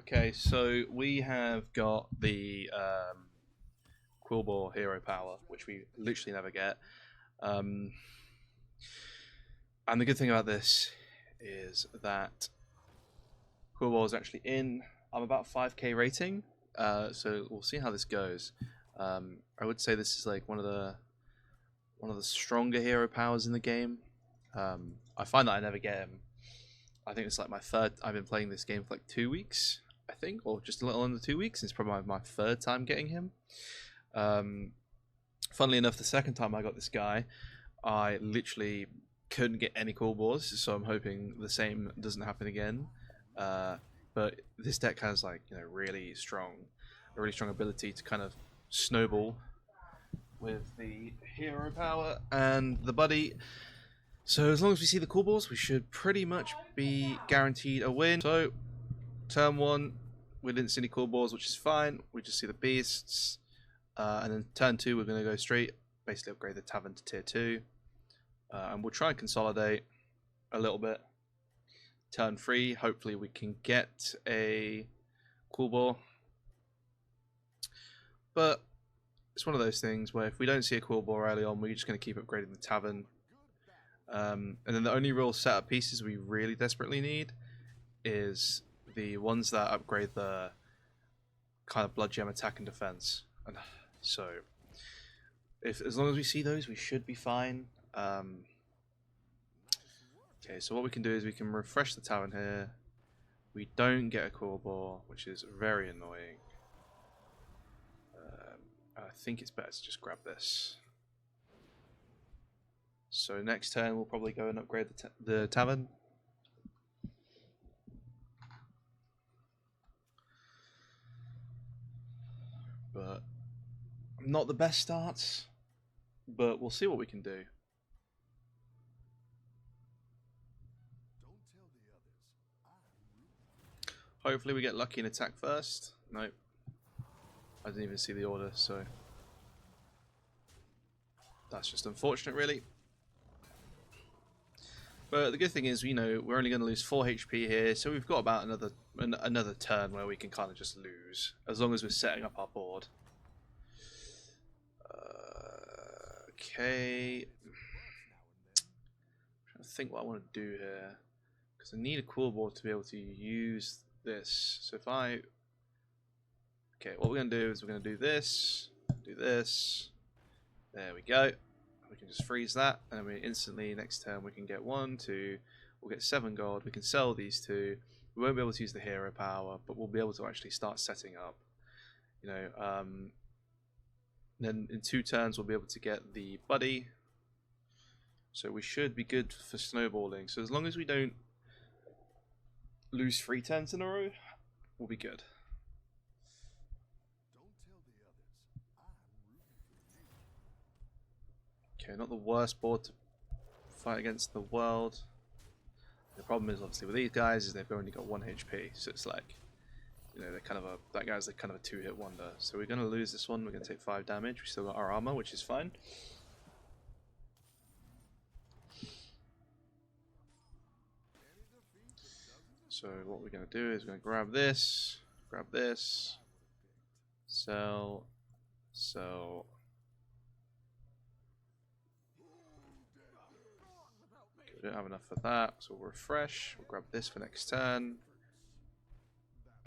Okay, so we have got the Quillbore hero power, which we literally never get. And the good thing about this is that Quillbore is actually in. I'm about 5k rating, so we'll see how this goes. I would say this is like one of the stronger hero powers in the game. I find that I never get him. I think it's like my third. I've been playing this game for like 2 weeks, I think, or just a little under 2 weeks. It's probably my third time getting him. Funnily enough, the second time I got this guy, I literally couldn't get any Quillbores, so I'm hoping the same doesn't happen again. But this deck has like a really strong ability to kind of snowball with the hero power and the buddy. So as long as we see the Quillbores, we should pretty much be guaranteed a win. So turn 1, we didn't see any Quillbores, which is fine. We just see the beasts. And then turn 2, we're going to go straight, basically upgrade the tavern to tier 2. And we'll try and consolidate a little bit. Turn 3, hopefully we can get a Quillbore. But it's one of those things where if we don't see a Quillbore early on, we're just going to keep upgrading the tavern. And then the only real setup pieces we really desperately need is the ones that upgrade the kind of blood gem attack and defense. And so, as long as we see those, we should be fine. Okay, so what we can do is we can refresh the tavern here. We don't get a Quillbore, which is very annoying. I think it's better to just grab this. So next turn we'll probably go and upgrade the tavern. But not the best starts, but we'll see what we can do. Hopefully we get lucky and attack first. Nope. I didn't even see the order, so that's just unfortunate, really. But the good thing is, we're only going to lose 4 HP here, so we've got about another turn where we can kind of just lose, as long as we're setting up our board. Okay. I'm trying to think what I want to do here, because I need a Quillbore to be able to use this. So if I... Okay, what we're going to do is we're going to do this. There we go. We can just freeze that, and then we instantly, next turn, we can get 1, 2, we'll get 7 gold, we can sell these 2, we won't be able to use the hero power, but we'll be able to actually start setting up, then in 2 turns we'll be able to get the buddy, so we should be good for snowballing. So as long as we don't lose 3 turns in a row, we'll be good. Okay, not the worst board to fight against the world. The problem is obviously with these guys is they've only got 1 HP, so it's like, they're kind of that guy's like kind of a 2-hit wonder. So we're gonna lose this one. We're gonna take 5 damage. We still got our armor, which is fine. So what we're gonna do is we're gonna grab this, sell. We don't have enough for that, so we'll refresh. We'll grab this for next turn.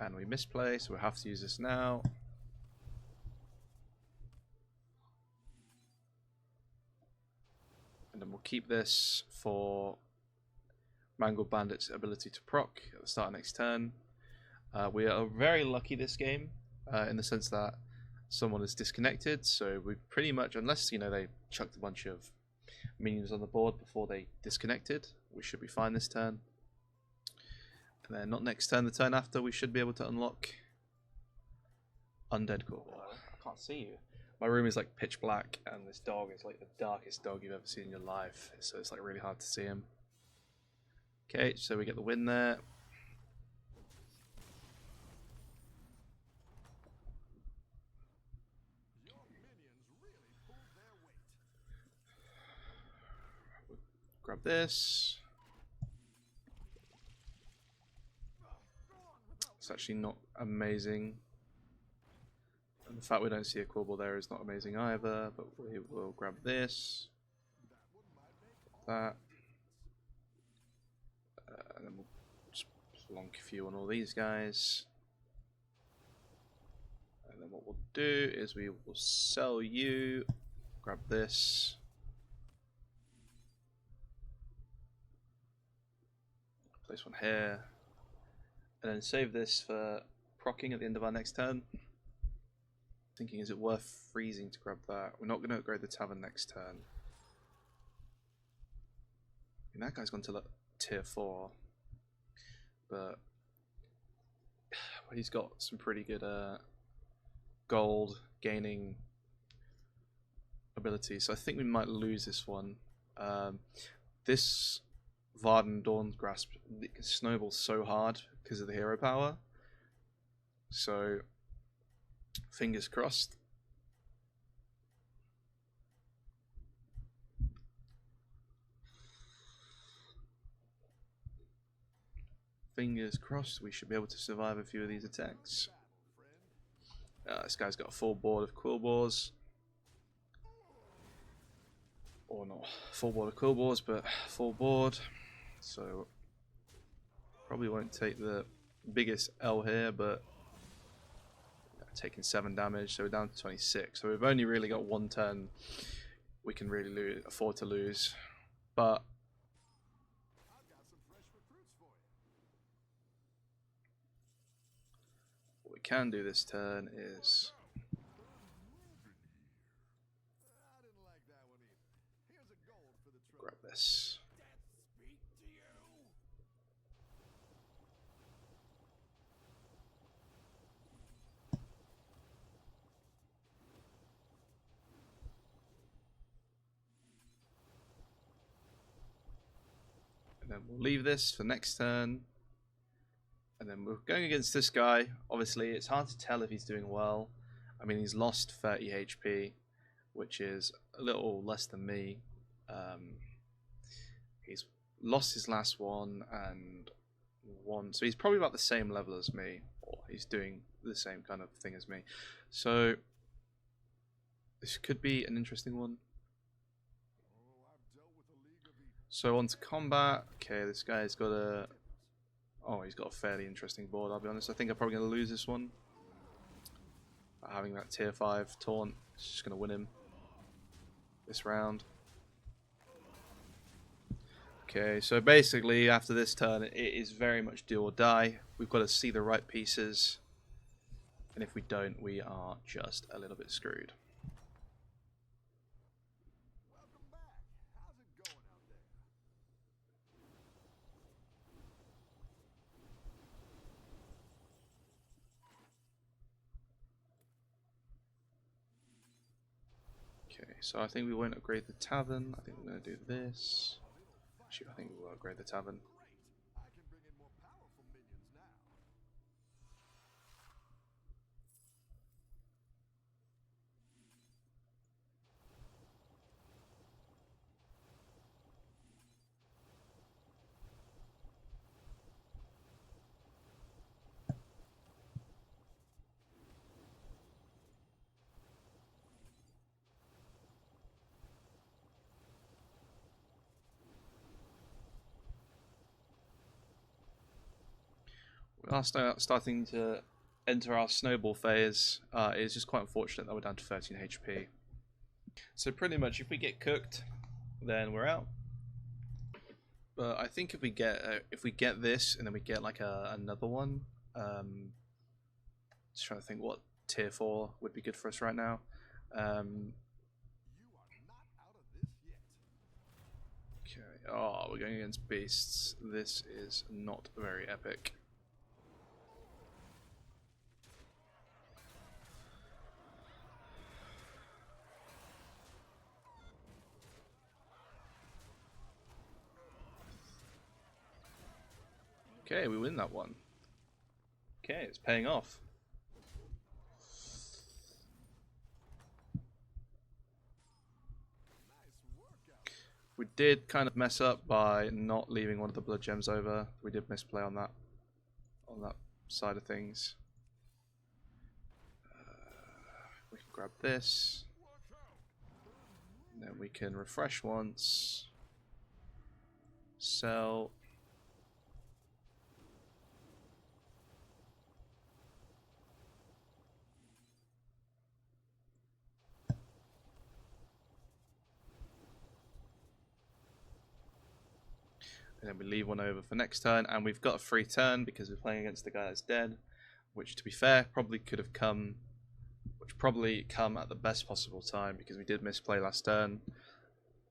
And we misplay, so we'll have to use this now. And then we'll keep this for Mangled Bandit's ability to proc at the start of next turn. We are very lucky this game, in the sense that someone is disconnected, so we pretty much, unless they chucked a bunch of minions on the board before they disconnected, we should be fine this turn. And then not next turn, the turn after, we should be able to unlock Undead Quillbore. I can't see you. My room is like pitch black, and this dog is like the darkest dog you've ever seen in your life, so it's like really hard to see him. Okay, so we get the win there. Grab this. It's actually not amazing. And the fact we don't see a core ball there is not amazing either, but we will grab this. That. And then we'll just plonk a few on all these guys. And then what we'll do is we will sell you, grab this. Place one here. And then save this for proccing at the end of our next turn. Thinking, is it worth freezing to grab that? We're not going to upgrade the tavern next turn. And that guy's gone to tier 4. But he's got some pretty good gold gaining abilities. So I think we might lose this one. This Varden Dawn's Grasp snowballs so hard because of the hero power. So fingers crossed. Fingers crossed we should be able to survive a few of these attacks. This guy's got a full board of quill boars. Or not full board of quill boars, but full board. So probably won't take the biggest L here, but taking 7 damage, so we're down to 26. So we've only really got one turn we can really afford to lose. But what we can do this turn is grab this. And then we'll leave this for next turn. And then we're going against this guy. Obviously, it's hard to tell if he's doing well. I mean, he's lost 30 HP, which is a little less than me. He's lost his last one and won. So he's probably about the same level as me. Or he's doing the same kind of thing as me. So this could be an interesting one. So on to combat. Okay, this guy's got a... Oh, he's got a fairly interesting board, I'll be honest. I think I'm probably going to lose this one. Having that tier 5 taunt is just going to win him this round. Okay, so basically after this turn it is very much do or die. We've got to see the right pieces. And if we don't, we are just a little bit screwed. Okay, so I think we won't upgrade the tavern. I think we're going to do this. Actually, I think we will upgrade the tavern. We are starting to enter our snowball phase. It's just quite unfortunate that we're down to 13 HP. So pretty much if we get cooked, then we're out. But I think if we get this and then we get like another one, just trying to think what tier 4 would be good for us right now. Okay, oh, we're going against beasts. This is not very epic. Okay, we win that one. Okay, it's paying off. We did kind of mess up by not leaving one of the blood gems over. We did misplay on that side of things. We can grab this. And then we can refresh once. Sell. And then we leave one over for next turn, and we've got a free turn because we're playing against the guy that's dead, which, to be fair, probably could have come, at the best possible time because we did misplay last turn,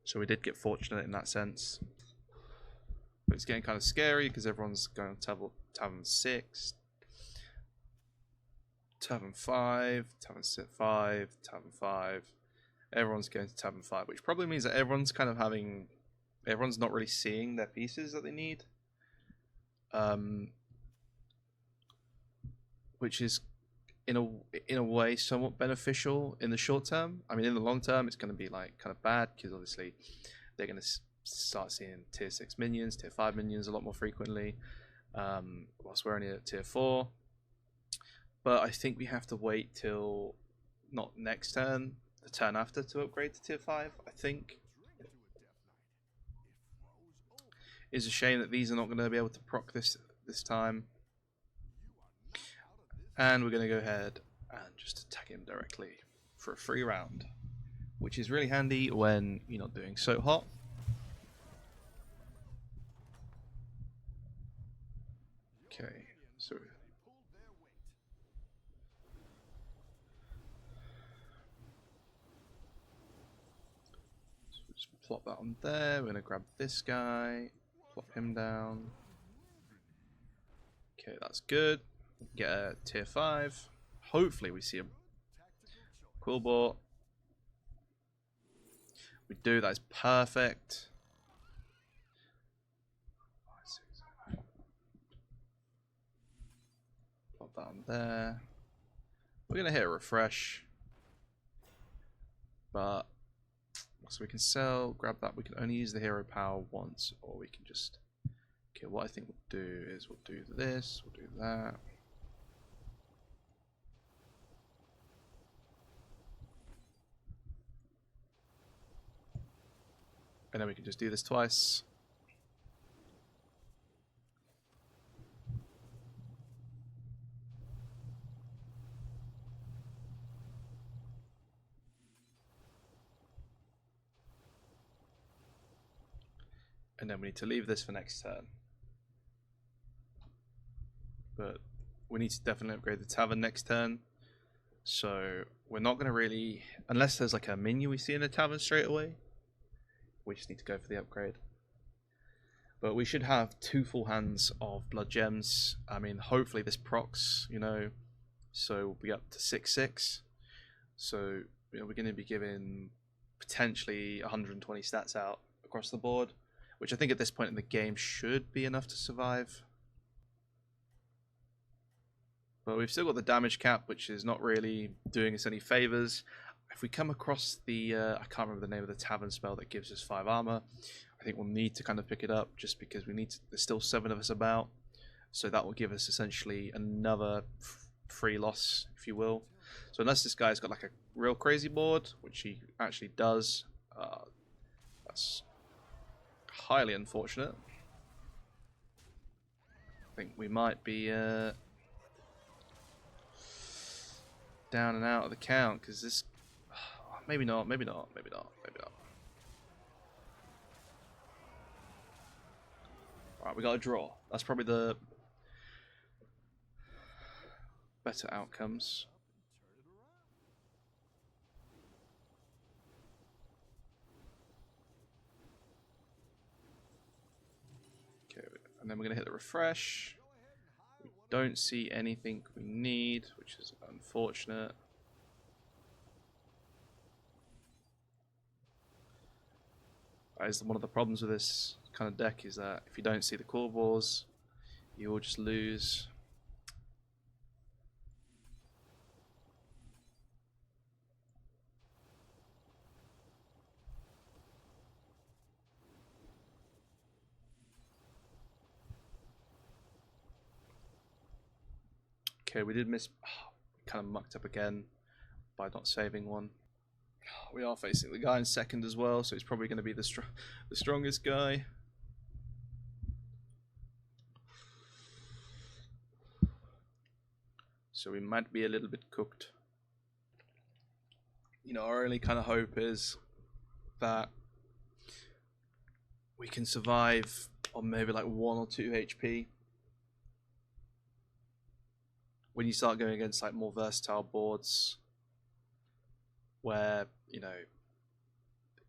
so we did get fortunate in that sense. But it's getting kind of scary because everyone's going to Tavern 6, Tavern 5, Tavern 5, Tavern 5. Everyone's going to Tavern 5, which probably means that everyone's not really seeing their pieces that they need, which is in a way somewhat beneficial in the short term. I mean, in the long term, it's going to be like kind of bad because obviously they're going to start seeing tier 6 minions, tier 5 minions a lot more frequently, whilst we're only at tier 4. But I think we have to wait till not next turn, the turn after, to upgrade to tier 5. I think. It's a shame that these are not going to be able to proc this time. And we're going to go ahead and just attack him directly for a free round, which is really handy when you're not doing so hot. Okay, so just plop that on there. We're going to grab this guy, plop him down. Okay, that's good. Get a tier 5. Hopefully we see a Quillbot. We do, that's perfect. Pop that on there. We're going to hit a refresh. But, so we can sell, grab that. We can only use the hero power once, or we can just... Okay, what I think we'll do is we'll do this, we'll do that. And then we can just do this twice. And then we need to leave this for next turn. But we need to definitely upgrade the tavern next turn. So we're not going to really, unless there's like a minion we see in the tavern straight away, we just need to go for the upgrade. But we should have 2 full hands of blood gems. I mean, hopefully this procs, you know, so we'll be up to 6/6. So, you know, we're going to be giving potentially 120 stats out across the board, which I think at this point in the game should be enough to survive. But we've still got the damage cap, which is not really doing us any favors. If we come across the, I can't remember the name of the tavern spell that gives us 5 armor, I think we'll need to kind of pick it up just because we need to, there's still 7 of us about. So that will give us essentially another free loss, if you will. So unless this guy's got like a real crazy board, which he actually does, that's highly unfortunate. I think we might be down and out of the count because this, maybe not. Alright, we got a draw. That's probably the better outcomes. Okay, and then we're going to hit the refresh. We don't see anything we need, which is unfortunate. That is one of the problems with this kind of deck, is that if you don't see the core balls, you will just lose. Okay, we did miss. Oh, kind of mucked up again by not saving one. We are facing the guy in second as well, so he's probably going to be the strongest guy. So we might be a little bit cooked. You know, our only kind of hope is that we can survive on maybe like 1 or 2 HP. When you start going against like more versatile boards where, you know,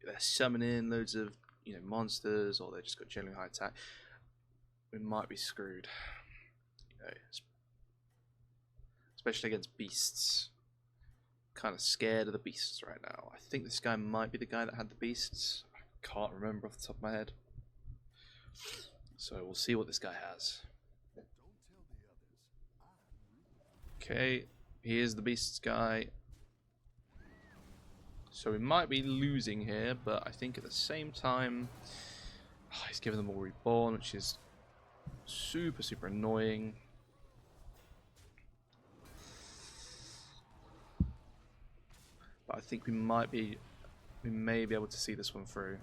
they're summoning loads of, you know, monsters, or they just got generally high attack, we might be screwed. You know, especially against beasts. Kind of scared of the beasts right now. I think this guy might be the guy that had the beasts. I can't remember off the top of my head. So we'll see what this guy has. Okay, he is the beasts guy. So we might be losing here, but I think at the same time, he's giving them all reborn, which is super, super annoying. But I think we may be able to see this one through.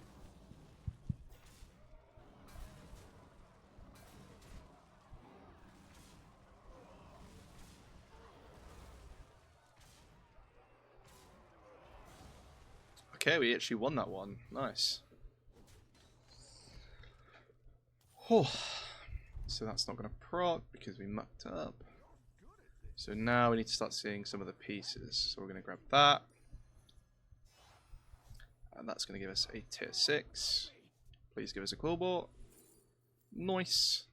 Okay, we actually won that one. Nice. Oh. So that's not going to proc because we mucked up. So now we need to start seeing some of the pieces. So we're going to grab that. And that's going to give us a tier 6. Please give us a cool ball. Nice.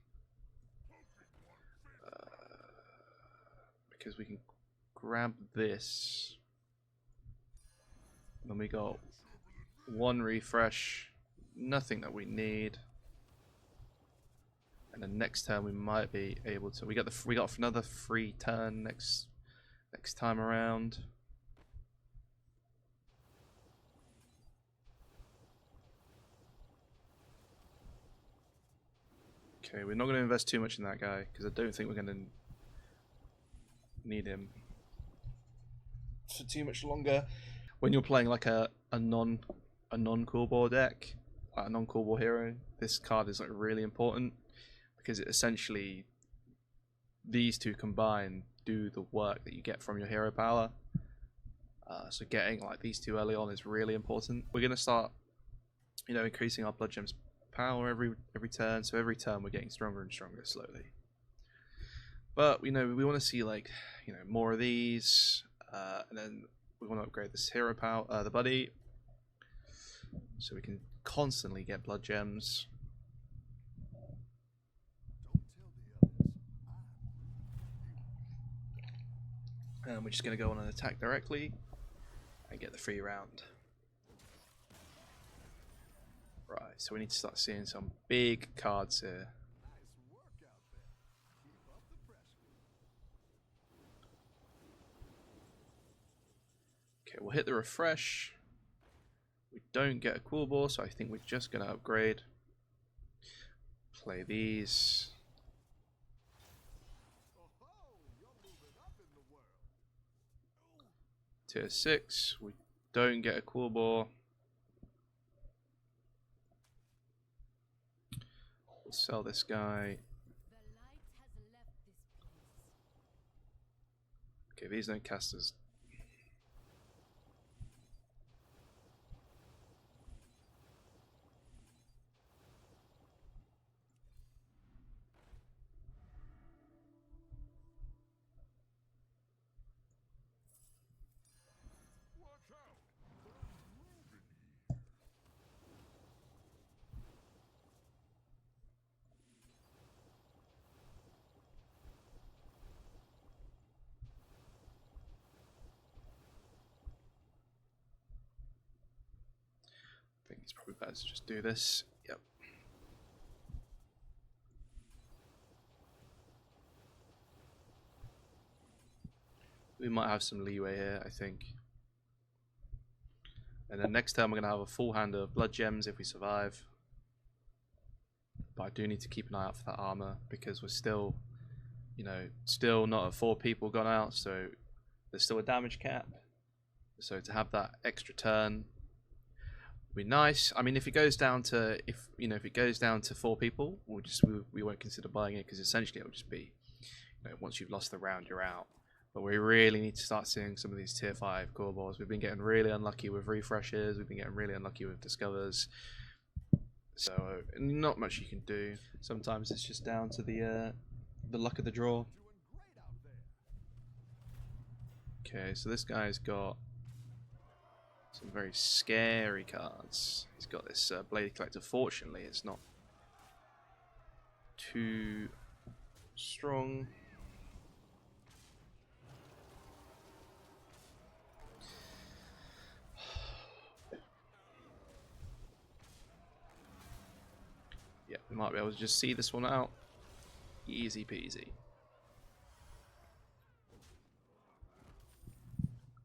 Because we can grab this. And then we got 1 refresh. Nothing that we need. And then next turn we might be able to. We got another free turn next time around. Okay, we're not going to invest too much in that guy because I don't think we're going to need him for too much longer. When you're playing like a non-cool ball deck, like a non-cool ball hero, this card is like really important because it essentially, these two combined do the work that you get from your hero power. So getting like these two early on is really important. We're going to start, you know, increasing our blood gems power every turn, so every turn we're getting stronger and stronger slowly. But, you know, we want to see like, you know, more of these, and then we want to upgrade this hero power, the buddy, so we can constantly get blood gems. And we're just going to go on an attack directly and get the free round. Right, so we need to start seeing some big cards here. Okay, we'll hit the refresh. We don't get a cool ball, so I think we're just going to upgrade. Play these. Tier 6. We don't get a cool ball. We'll sell this guy. Okay, these don't cast as. I think it's probably better to just do this. Yep. We might have some leeway here, I think. And then next turn we're going to have a full hand of blood gems if we survive. But I do need to keep an eye out for that armor because we're still you know, still not at 4 people gone out, so there's still a damage cap. So to have that extra turn would be nice. I mean, if it goes down to if it goes down to 4 people, we won't consider buying it, because essentially it will just be, you know, once you've lost the round, you're out. But we really need to start seeing some of these tier 5 core balls. We've been getting really unlucky with refreshes. We've been getting really unlucky with discovers. So not much you can do. Sometimes it's just down to the luck of the draw. Okay, so this guy's got some very scary cards. He's got this Blade Collector. Fortunately, it's not too strong. Yeah, we might be able to just see this one out. Easy peasy.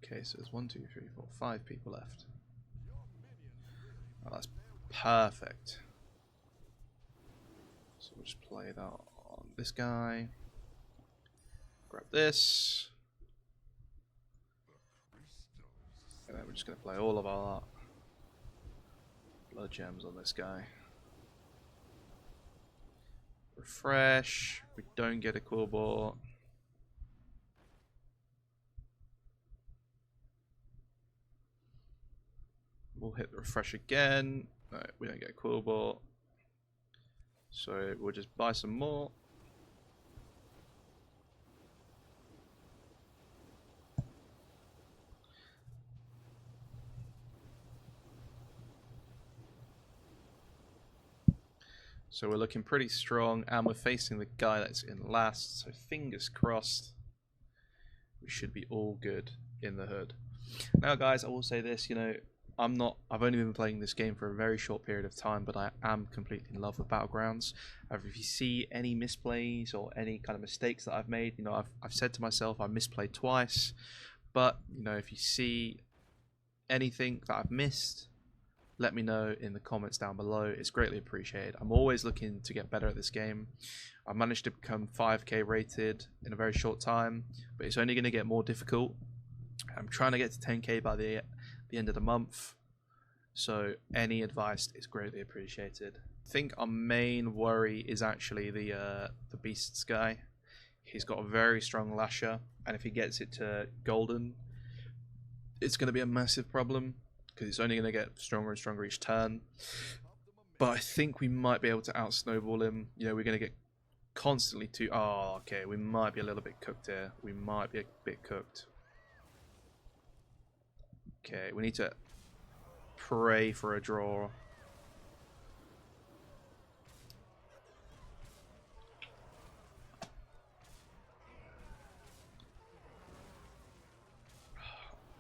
Okay, so there's 1, 2, 3, 4, 5 people left. Oh, that's perfect. So we'll just play that on this guy. Grab this. And then we're just going to play all of our blood gems on this guy. Refresh. We don't get a cool ball. We'll hit the refresh again. No, we don't get a cool ball. So we'll just buy some more. So we're looking pretty strong, and we're facing the guy that's in last. So fingers crossed, we should be all good in the hood. Now, guys, I will say this. You know, I've only been playing this game for a very short period of time, but I am completely in love with Battlegrounds. If you see any misplays or any kind of mistakes that I've made, you know, I've said to myself I misplayed twice. But you know, if you see anything that I've missed, let me know in the comments down below. It's greatly appreciated. I'm always looking to get better at this game. I managed to become 5k rated in a very short time, but it's only going to get more difficult. I'm trying to get to 10k by the end of the month, so any advice is greatly appreciated. I think our main worry is actually the Beasts guy. He's got a very strong lasher, and if he gets it to golden, it's going to be a massive problem, because it's only going to get stronger and stronger each turn. But I think we might be able to out snowball him. You know, we're going to get constantly to... Oh, okay, we might be a little bit cooked here. We might be a bit cooked. Okay, we need to pray for a draw.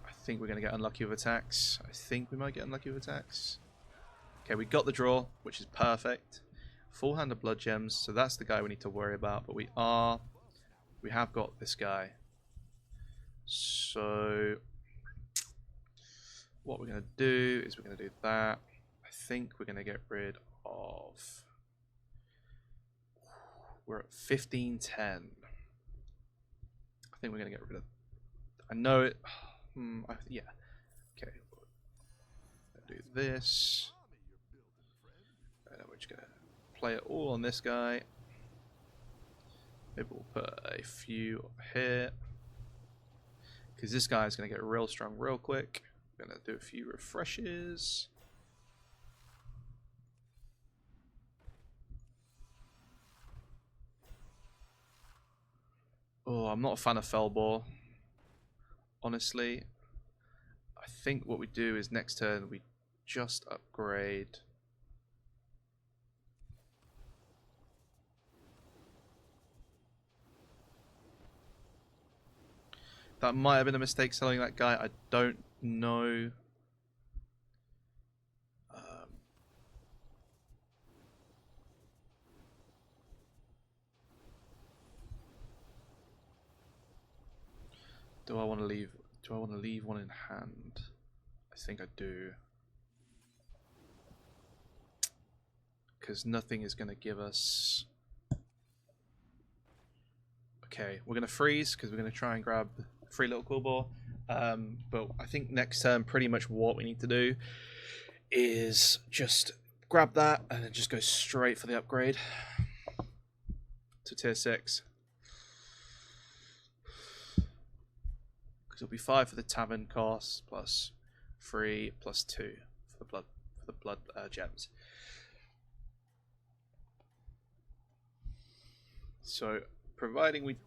I think we're going to get unlucky with attacks. I think we might get unlucky with attacks. Okay, we got the draw, which is perfect. Full hand of blood gems, so that's the guy we need to worry about. But we have got this guy. So what we're going to do is we're going to do that. I think we're going to get rid of... We're at 1510. I think we're going to get rid of... I know it... yeah. Okay. Do this. And then we're just going to play it all on this guy. Maybe we'll put a few here, because this guy is going to get real strong real quick. We're going to do a few refreshes. Oh, I'm not a fan of Fellbore, honestly. I think what we do is next turn we just upgrade. That might have been a mistake selling that guy. I don't know. Do I want to leave? Do I want to leave one in hand? I think I do, because nothing is going to give us a Okay, we're gonna freeze because we're gonna try and grab free little cool ball. But I think next turn, pretty much what we need to do is just grab that and then just go straight for the upgrade to tier 6. Because it'll be 5 for the tavern cost plus 3 plus 2 for the blood gems. So providing we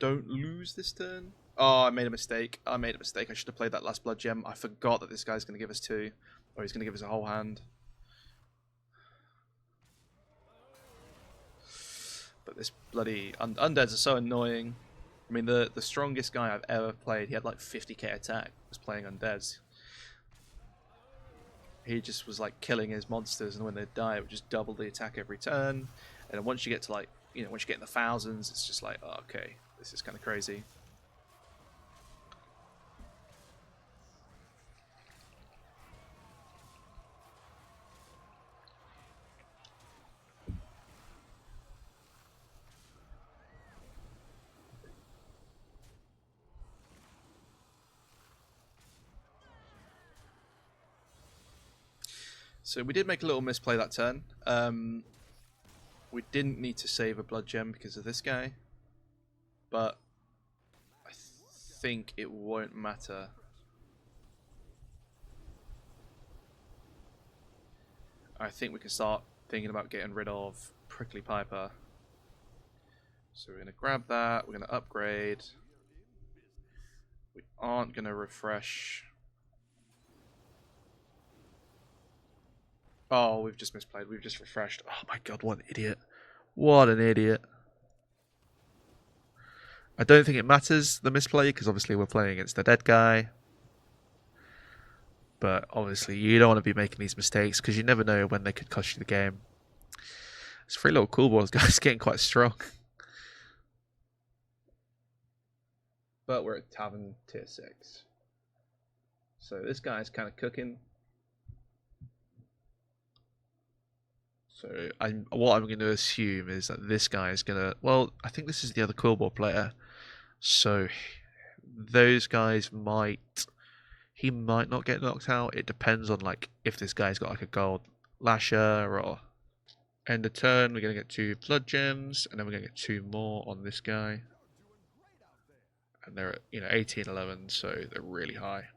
don't lose this turn. Oh, I made a mistake. I should have played that last blood gem. I forgot that this guy's going to give us 2. Or he's going to give us a whole hand. But this bloody... Undeads are so annoying. I mean, the strongest guy I've ever played, he had like 50k attack, was playing Undeads. He just was like killing his monsters, and when they die, it would just double the attack every turn. And once you get to like, once you get in the thousands, it's just like, oh, okay, this is kind of crazy. So we did make a little misplay that turn. We didn't need to save a blood gem because of this guy, but I think it won't matter. I think we can start thinking about getting rid of Prickly Piper. So we're going to grab that, we're going to upgrade. We aren't going to refresh. Oh, we've just misplayed. We've just refreshed. Oh my god, what an idiot. What an idiot. I don't think it matters, the misplay, because obviously we're playing against the dead guy. But obviously you don't want to be making these mistakes, because you never know when they could cost you the game. This free little cool balls guy's getting quite strong. But we're at Tavern tier 6. So this guy's kind of cooking. So what I'm going to assume is that this guy is going to... Well, I think this is the other cool ball player. So those guys might... He might not get knocked out. It depends on like if this guy's got like a gold lasher or... End of turn, we're going to get 2 blood gems. And then we're going to get 2 more on this guy. And they're at 18, 11, so they're really high.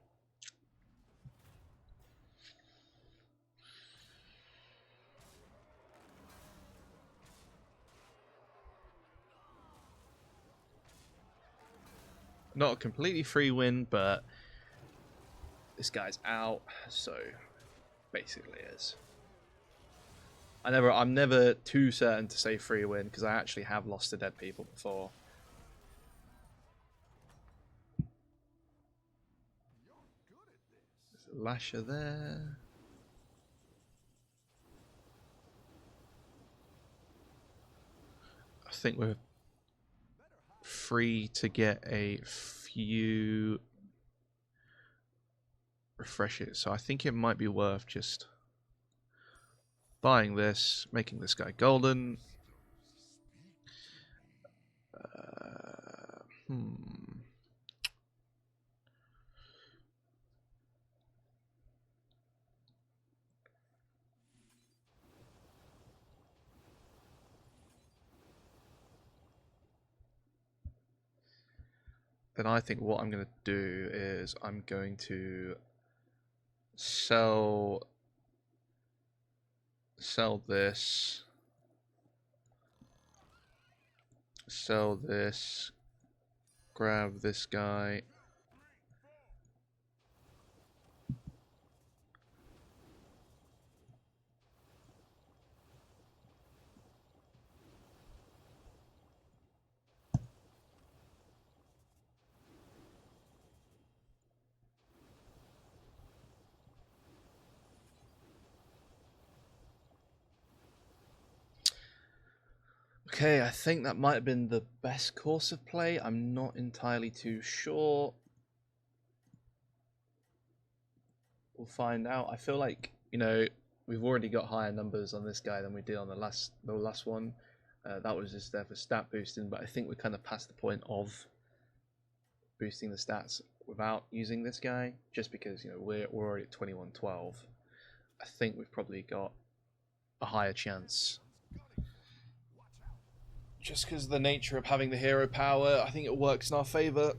Not a completely free win, but this guy's out, so basically is. I'm never too certain to say free win because I actually have lost to dead people before. There's a lasher there. I think we're free to get a few refreshes, so I think it might be worth just buying this, making this guy golden. Then I think what I'm going to do is I'm going to sell this, sell this, grab this guy. Okay, I think that might have been the best course of play. I'm not entirely too sure. We'll find out. I feel like, we've already got higher numbers on this guy than we did on the last one. That was just there for stat boosting, but I think we're kind of past the point of boosting the stats without using this guy, just because we're already at 2112. I think we've probably got a higher chance. Just because of the nature of having the hero power, I think it works in our favor.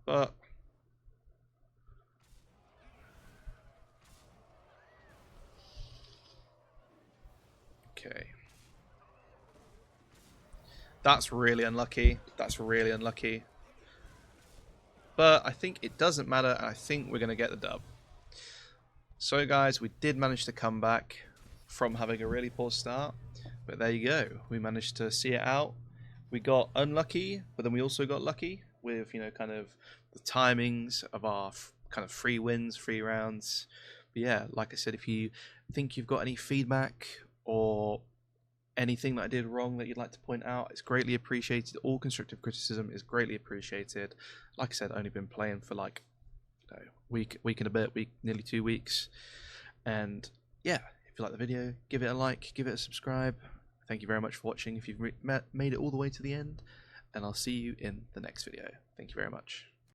But okay. That's really unlucky. That's really unlucky. But I think it doesn't matter, and I think we're going to get the dub. So guys, we did manage to come back from having a really poor start. But there you go. We managed to see it out. We got unlucky, but then we also got lucky with, kind of the timings of our kind of free wins, free rounds. But yeah, like I said, if you think you've got any feedback or anything that I did wrong that you'd like to point out, it's greatly appreciated. All constructive criticism is greatly appreciated. Like I said, I've only been playing for like week and a bit, nearly 2 weeks. And yeah, if you like the video, give it a like, give it a subscribe. Thank you very much for watching if you've made it all the way to the end, and I'll see you in the next video. Thank you very much.